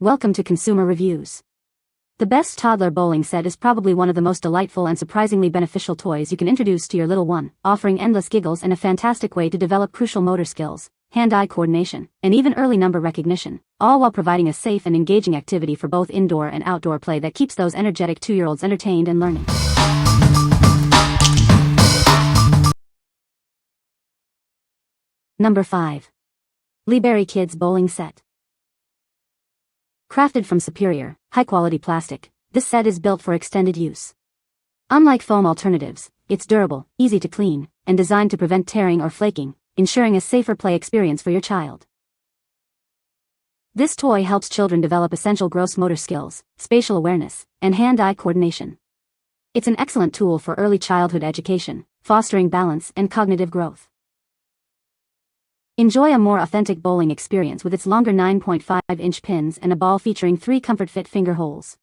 Welcome to Consumer Reviews. The best toddler bowling set is probably one of the most delightful and surprisingly beneficial toys you can introduce to your little one, offering endless giggles and a fantastic way to develop crucial motor skills, hand-eye coordination, and even early number recognition, all while providing a safe and engaging activity for both indoor and outdoor play that keeps those energetic 2-year-olds entertained and learning. Number 5. Liberry Kids Bowling Set. Crafted from superior, high-quality plastic, this set is built for extended use. Unlike foam alternatives, it's durable, easy to clean, and designed to prevent tearing or flaking, ensuring a safer play experience for your child. This toy helps children develop essential gross motor skills, spatial awareness, and hand-eye coordination. It's an excellent tool for early childhood education, fostering balance and cognitive growth. Enjoy a more authentic bowling experience with its longer 9.5-inch pins and a ball featuring 3 comfort-fit finger holes.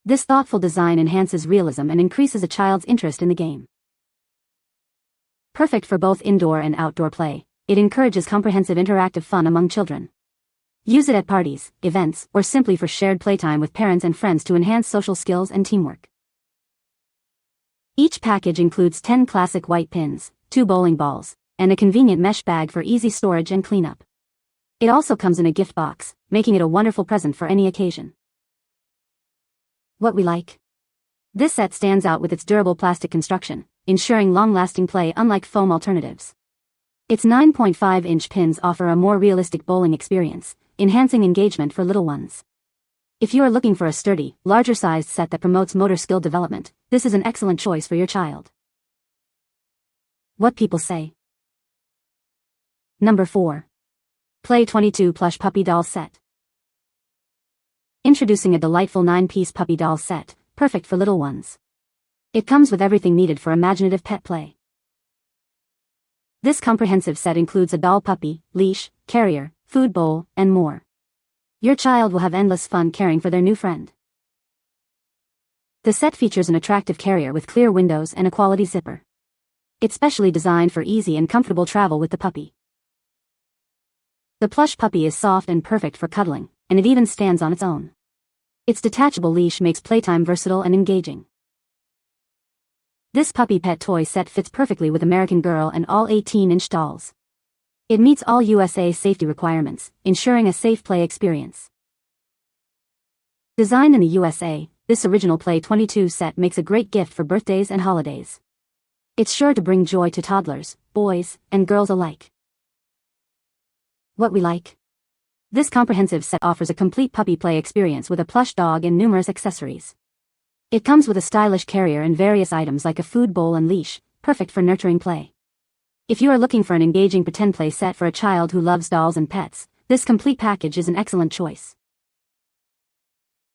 This thoughtful design enhances realism and increases a child's interest in the game. Perfect for both indoor and outdoor play, it encourages comprehensive interactive fun among children. Use it at parties, events, or simply for shared playtime with parents and friends to enhance social skills and teamwork. Each package includes 10 classic white pins, 2 bowling balls, and a convenient mesh bag for easy storage and cleanup. It also comes in a gift box, making it a wonderful present for any occasion. What we like. This set stands out with its durable plastic construction, ensuring long-lasting play unlike foam alternatives. Its 9.5-inch pins offer a more realistic bowling experience, enhancing engagement for little ones. If you are looking for a sturdy, larger-sized set that promotes motor skill development, this is an excellent choice for your child. What people say. Number 4. Play 22 Plush Puppy Doll Set. Introducing a delightful 9-piece puppy doll set, perfect for little ones. It comes with everything needed for imaginative pet play. This comprehensive set includes a doll puppy, leash, carrier, food bowl, and more. Your child will have endless fun caring for their new friend. The set features an attractive carrier with clear windows and a quality zipper. It's specially designed for easy and comfortable travel with the puppy. The plush puppy is soft and perfect for cuddling, and it even stands on its own. Its detachable leash makes playtime versatile and engaging. This puppy pet toy set fits perfectly with American Girl and all 18-inch dolls. It meets all USA safety requirements, ensuring a safe play experience. Designed in the USA, this original Play 22 set makes a great gift for birthdays and holidays. It's sure to bring joy to toddlers, boys, and girls alike. What we like. This comprehensive set offers a complete puppy play experience with a plush dog and numerous accessories. It comes with a stylish carrier and various items like a food bowl and leash, perfect for nurturing play. If you are looking for an engaging pretend play set for a child who loves dolls and pets, this complete package is an excellent choice.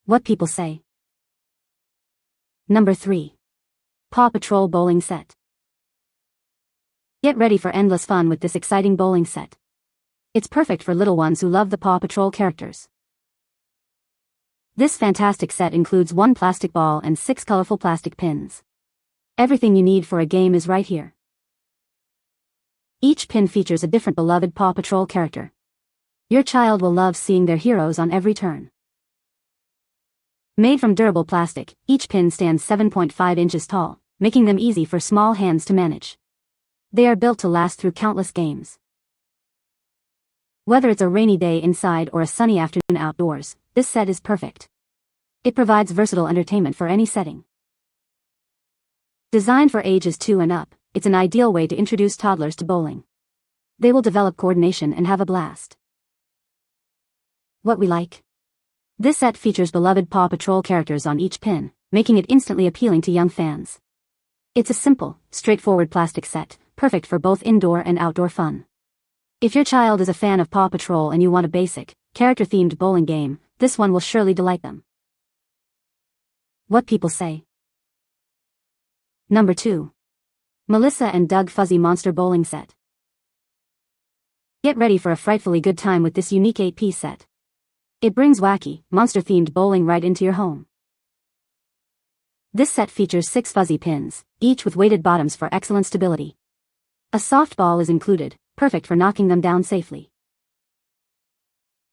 What people say. Number 3. Paw Patrol Bowling Set. Get ready for endless fun with this exciting bowling set. It's perfect for little ones who love the Paw Patrol characters. This fantastic set includes 1 plastic ball and 6 colorful plastic pins. Everything you need for a game is right here. Each pin features a different beloved Paw Patrol character. Your child will love seeing their heroes on every turn. Made from durable plastic, each pin stands 7.5 inches tall, making them easy for small hands to manage. They are built to last through countless games. Whether it's a rainy day inside or a sunny afternoon outdoors, this set is perfect. It provides versatile entertainment for any setting. Designed for ages 2 and up, it's an ideal way to introduce toddlers to bowling. They will develop coordination and have a blast. What we like. This set features beloved Paw Patrol characters on each pin, making it instantly appealing to young fans. It's a simple, straightforward plastic set, perfect for both indoor and outdoor fun. If your child is a fan of Paw Patrol and you want a basic, character-themed bowling game, this one will surely delight them. What people say. Number 2. Melissa and Doug Fuzzy Monster Bowling Set. Get ready for a frightfully good time with this unique 8-piece set. It brings wacky, monster-themed bowling right into your home. This set features 6 fuzzy pins, each with weighted bottoms for excellent stability. A soft ball is included, perfect for knocking them down safely.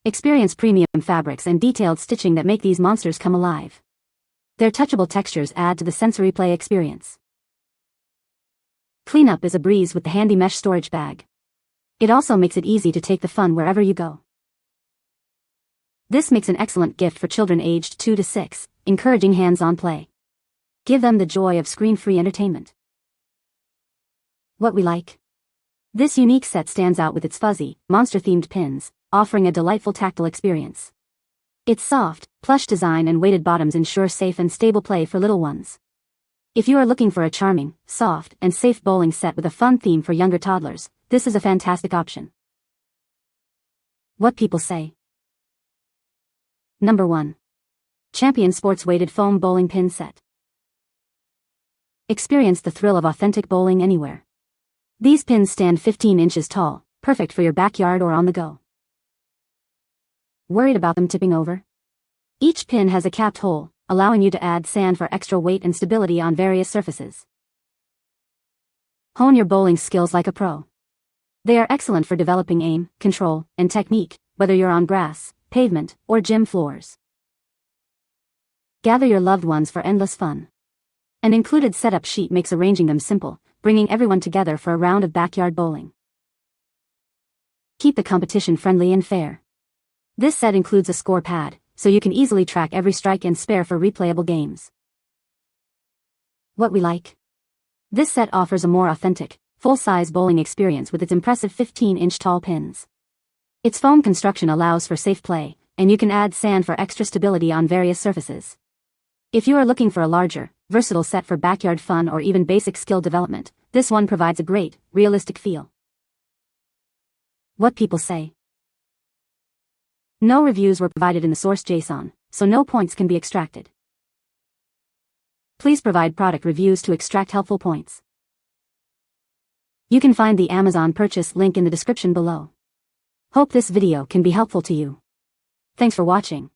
Experience premium fabrics and detailed stitching that make these monsters come alive. Their touchable textures add to the sensory play experience. Cleanup is a breeze with the handy mesh storage bag. It also makes it easy to take the fun wherever you go. This makes an excellent gift for children aged 2 to 6, encouraging hands-on play. Give them the joy of screen-free entertainment. What we like. This unique set stands out with its fuzzy, monster-themed pins, offering a delightful tactile experience. Its soft, plush design and weighted bottoms ensure safe and stable play for little ones. If you are looking for a charming, soft, and safe bowling set with a fun theme for younger toddlers, this is a fantastic option. What people say. Number 1. Champion Sports Weighted Foam Bowling Pin Set. Experience the thrill of authentic bowling anywhere. These pins stand 15 inches tall, perfect for your backyard or on the go. Worried about them tipping over? Each pin has a capped hole, allowing you to add sand for extra weight and stability on various surfaces. Hone your bowling skills like a pro. They are excellent for developing aim, control, and technique, whether you're on grass, pavement, or gym floors. Gather your loved ones for endless fun. An included setup sheet makes arranging them simple, bringing everyone together for a round of backyard bowling. Keep the competition friendly and fair. This set includes a score pad, so you can easily track every strike and spare for replayable games. What we like. This set offers a more authentic, full-size bowling experience with its impressive 15-inch tall pins. Its foam construction allows for safe play, and you can add sand for extra stability on various surfaces. If you are looking for a larger, versatile set for backyard fun or even basic skill development, this one provides a great, realistic feel. What people say. No reviews were provided in the source JSON, so no points can be extracted. Please provide product reviews to extract helpful points. You can find the Amazon purchase link in the description below. Hope this video can be helpful to you. Thanks for watching.